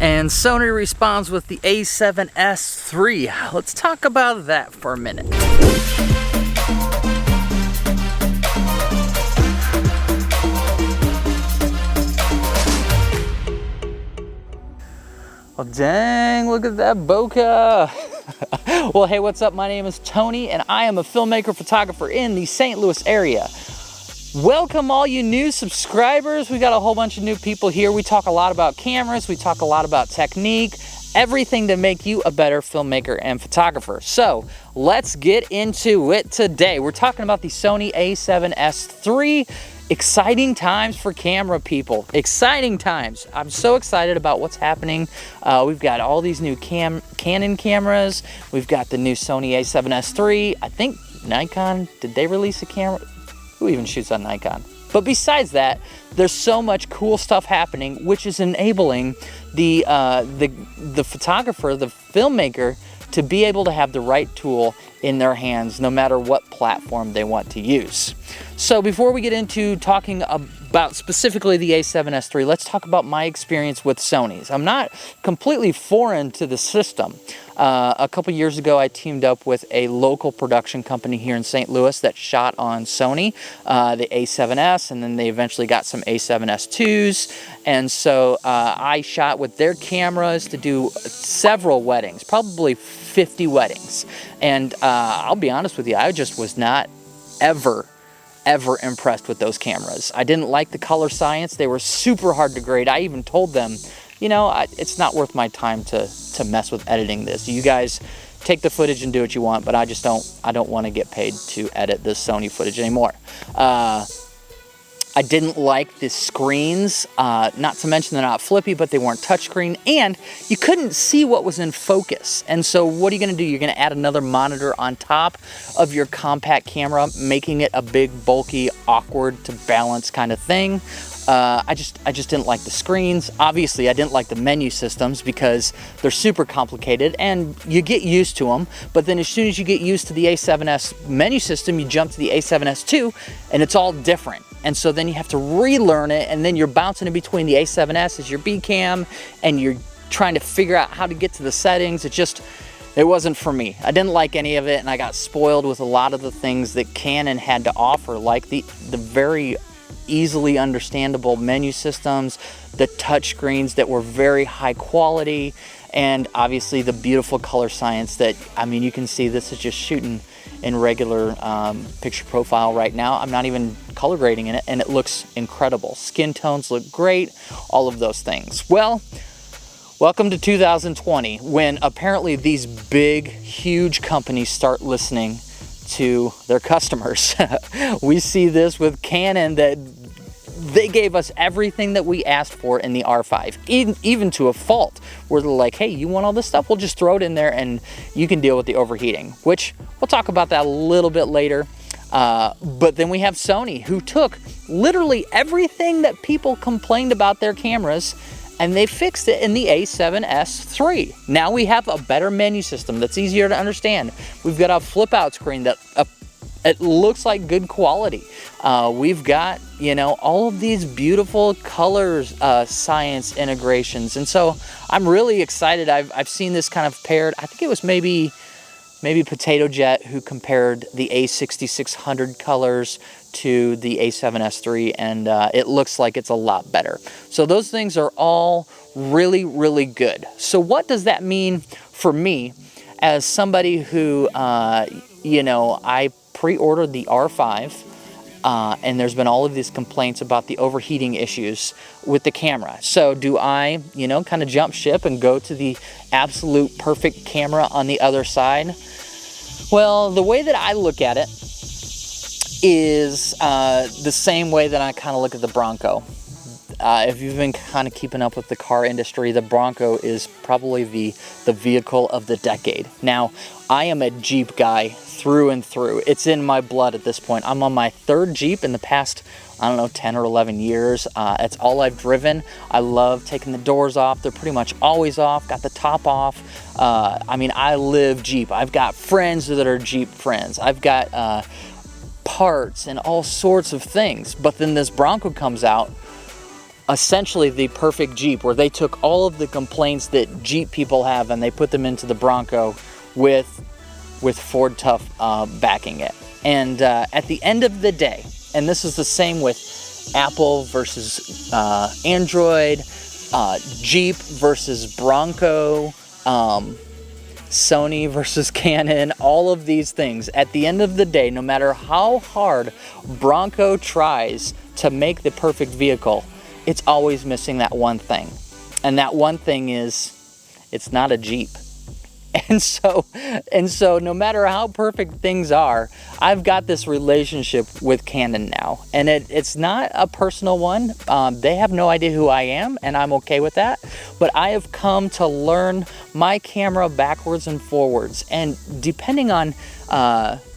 And Sony responds with the A7S III. Let's talk about that for a minute. Well, dang, look at that bokeh. Well, hey, what's up? My name is Tony, and I am a filmmaker photographer in the St. Louis area. Welcome all you new subscribers. We got a whole bunch of new people here. We talk a lot about cameras. We talk a lot about technique, everything to make you a better filmmaker and photographer. So let's get into it today. We're talking about the Sony A7S III. Exciting times for camera people. Exciting times. I'm so excited about what's happening. We've got all these new Canon cameras. We've got the new Sony A7S III. I think Nikon, did they release a camera? Who even shoots on Nikon? But besides that, there's so much cool stuff happening, which is enabling the photographer, the filmmaker, to be able to have the right tool in their hands no matter what platform they want to use. So before we get into talking about specifically the A7S III, let's talk about my experience with Sony's. I'm not completely foreign to the system. A couple years ago, I teamed up with a local production company here in St. Louis that shot on Sony, the A7S, and then they eventually got some A7S IIs. And so I shot with their cameras to do several weddings, probably 50 weddings. And I'll be honest with you, I just was not ever impressed with those cameras. I didn't like the color science. They were super hard to grade. I even told them, you know, it's not worth my time to mess with editing this. You guys take the footage and do what you want, but I don't want to get paid to edit this Sony footage anymore. I didn't like the screens, not to mention they're not flippy, but they weren't touchscreen, and you couldn't see what was in focus. And so what are you gonna do? You're gonna add another monitor on top of your compact camera, making it a big, bulky, awkward to balance kind of thing. I just didn't like the screens. Obviously, I didn't like the menu systems because they're super complicated and you get used to them. But then as soon as you get used to the A7S menu system, you jump to the A7S II and it's all different. And so then you have to relearn it, and then you're bouncing in between the A7S as your B cam and you're trying to figure out how to get to the settings. It wasn't for me. I didn't like any of it, and I got spoiled with a lot of the things that Canon had to offer, like the very easily understandable menu systems, the touch screens that were very high quality, and obviously the beautiful color science that, I mean, you can see this is just shooting in regular picture profile right now. I'm not even color grading in it, and it looks incredible. Skin tones look great, all of those things. Well, welcome to 2020, when apparently these big, huge companies start listening to their customers. We see this with Canon, that they gave us everything that we asked for in the R5, even to a fault, where they're like, hey, you want all this stuff? We'll just throw it in there and you can deal with the overheating, which we'll talk about that a little bit later. But then we have Sony, who took literally everything that people complained about their cameras and they fixed it in the A7S III. Now we have a better menu system that's easier to understand. We've got a flip out screen that it looks like good quality. We've got, you know, all of these beautiful colors, science integrations. And so I'm really excited. I've seen this kind of paired. I think it was maybe Potato Jet who compared the A6600 colors to the A7S III, and it looks like it's a lot better. So those things are all really, really good. So what does that mean for me as somebody who, you know, I pre-ordered the R5, and there's been all of these complaints about the overheating issues with the camera. So do I, you know, kind of jump ship and go to the absolute perfect camera on the other side? Well, the way that I look at it is the same way that I kind of look at the Bronco. If you've been kind of keeping up with the car industry, the Bronco is probably the vehicle of the decade. Now, I am a Jeep guy through and through. It's in my blood at this point. I'm on my third Jeep in the past, I don't know, 10 or 11 years. It's all I've driven. I love taking the doors off. They're pretty much always off. Got the top off. I mean, I live Jeep. I've got friends that are Jeep friends. I've got parts and all sorts of things. But then this Bronco comes out. essentially the perfect Jeep, where they took all of the complaints that Jeep people have and they put them into the Bronco with Ford Tough backing it. And at the end of the day, and this is the same with Apple versus Android, Jeep versus Bronco, Sony versus Canon, all of these things. At the end of the day, no matter how hard Bronco tries to make the perfect vehicle, it's always missing that one thing. And that one thing is, it's not a Jeep. And so no matter how perfect things are, I've got this relationship with Canon now. And it's not a personal one. They have no idea who I am, and I'm okay with that. But I have come to learn my camera backwards and forwards. And depending on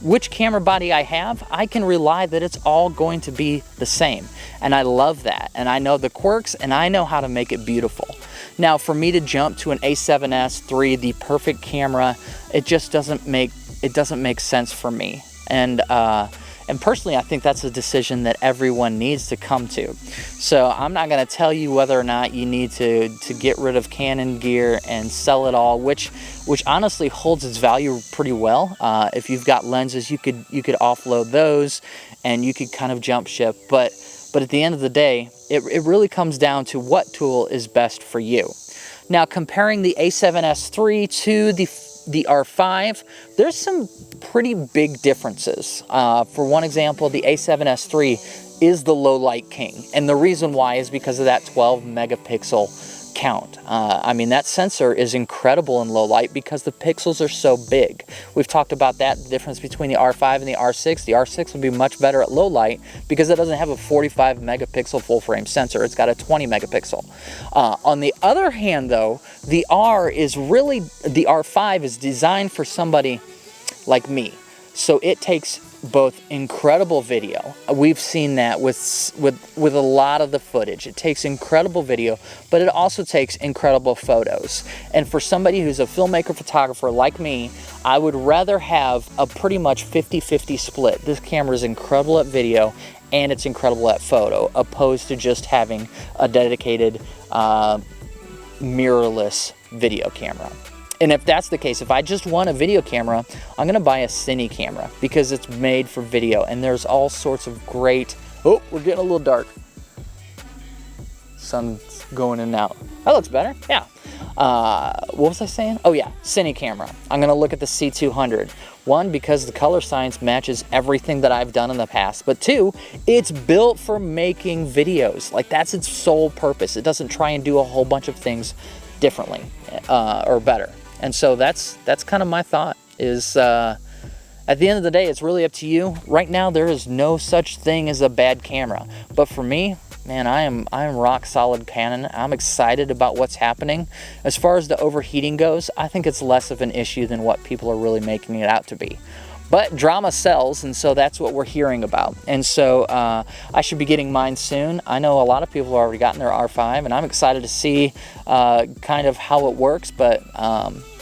which camera body I have, I can rely that it's all going to be the same. And I love that. And I know the quirks, and I know how to make it beautiful. Now, for me to jump to an A7S III, the perfect camera, it just doesn't make sense for me. And personally, I think that's a decision that everyone needs to come to. So I'm not going to tell you whether or not you need to get rid of Canon gear and sell it all, which honestly holds its value pretty well. If you've got lenses, you could offload those, and you could kind of jump ship. But at the end of the day, it really comes down to what tool is best for you. Now, comparing the A7S III to the R5, there's some pretty big differences. For one example, the A7S III is the low light king, and the reason why is because of that 12 megapixel count. I mean, that sensor is incredible in low light because the pixels are so big. We've talked about that, the difference between the R5 and the R6. The R6 would be much better at low light because it doesn't have a 45 megapixel full frame sensor. It's got a 20 megapixel. On the other hand, though, the R5 is designed for somebody like me. So it takes both incredible video. We've seen that with a lot of the footage. It takes incredible video, but it also takes incredible photos. And for somebody who's a filmmaker, photographer like me, I would rather have a pretty much 50-50 split. This camera is incredible at video and it's incredible at photo, opposed to just having a dedicated mirrorless video camera. And if that's the case, if I just want a video camera, I'm going to buy a Cine camera because it's made for video. And there's all sorts of great... Oh, we're getting a little dark. Sun's going in and out. That looks better. Yeah. What was I saying? Oh, yeah. Cine camera. I'm going to look at the C200. One, because the color science matches everything that I've done in the past. But two, it's built for making videos. Like, that's its sole purpose. It doesn't try and do a whole bunch of things differently or better. And so that's kind of my thought is, at the end of the day, it's really up to you. Right now, there is no such thing as a bad camera. But for me, man, I am rock solid Canon. I'm excited about what's happening. As far as the overheating goes, I think it's less of an issue than what people are really making it out to be. But drama sells, and so that's what we're hearing about. And so I should be getting mine soon. I know a lot of people have already gotten their R5, and I'm excited to see kind of how it works. But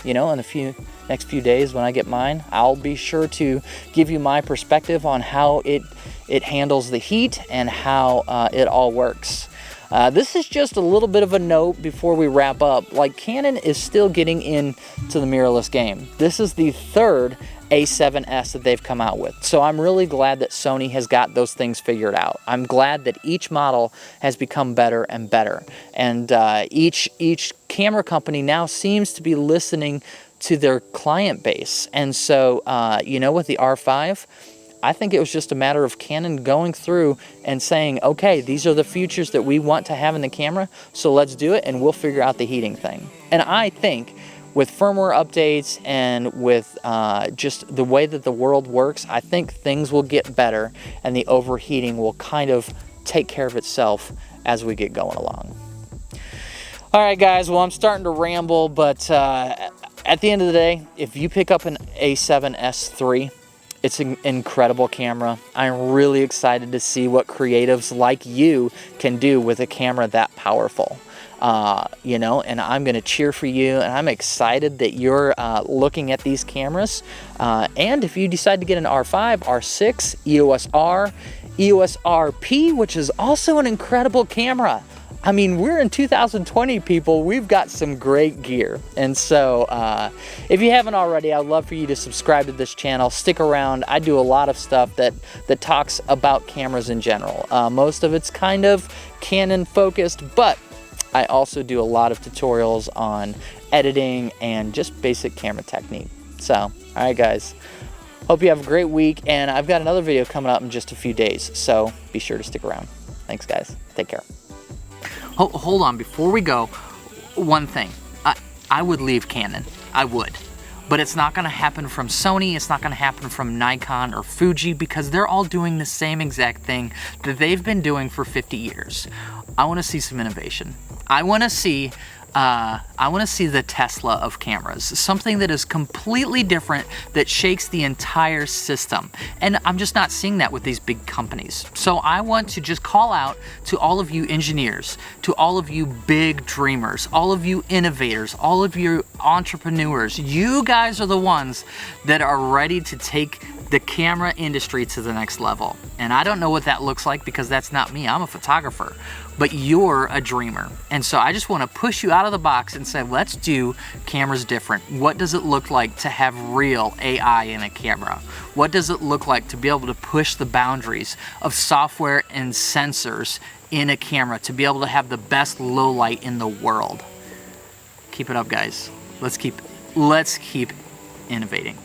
you know, in the next few days when I get mine, I'll be sure to give you my perspective on how it handles the heat and how it all works. This is just a little bit of a note before we wrap up. Like, Canon is still getting into the mirrorless game. This is the third A7S that they've come out with. So I'm really glad that Sony has got those things figured out. I'm glad that each model has become better and better. And each camera company now seems to be listening to their client base. And so, you know, with the R5, I think it was just a matter of Canon going through and saying, okay, these are the features that we want to have in the camera, so let's do it, and we'll figure out the heating thing. And I think with firmware updates and with just the way that the world works, I think things will get better and the overheating will kind of take care of itself as we get going along. All right, guys, well, I'm starting to ramble, but at the end of the day, if you pick up an A7S III, it's an incredible camera. I'm really excited to see what creatives like you can do with a camera that powerful. You know, and I'm going to cheer for you, and I'm excited that you're looking at these cameras. And if you decide to get an R5, R6, EOS R, EOS RP, which is also an incredible camera. I mean, we're in 2020, people. We've got some great gear. And so if you haven't already, I'd love for you to subscribe to this channel. Stick around. I do a lot of stuff that talks about cameras in general. Most of it's kind of Canon focused, but I also do a lot of tutorials on editing and just basic camera technique. So, all right, guys. Hope you have a great week, and I've got another video coming up in just a few days, so be sure to stick around. Thanks, guys. Take care. Hold on, before we go, one thing. I would leave Canon. I would. But it's not going to happen from Sony, it's not going to happen from Nikon or Fuji, because they're all doing the same exact thing that they've been doing for 50 years. I want to see some innovation. I want to see the Tesla of cameras, something that is completely different, that shakes the entire system. And I'm just not seeing that with these big companies. So I want to just call out to all of you engineers, to all of you big dreamers, all of you innovators, all of you entrepreneurs. You guys are the ones that are ready to take the camera industry to the next level. And I don't know what that looks like, because that's not me. I'm a photographer. But you're a dreamer. And so I just want to push you out of the box and say, let's do cameras different. What does it look like to have real AI in a camera? What does it look like to be able to push the boundaries of software and sensors in a camera, to be able to have the best low light in the world? Keep it up, guys. Let's keep innovating.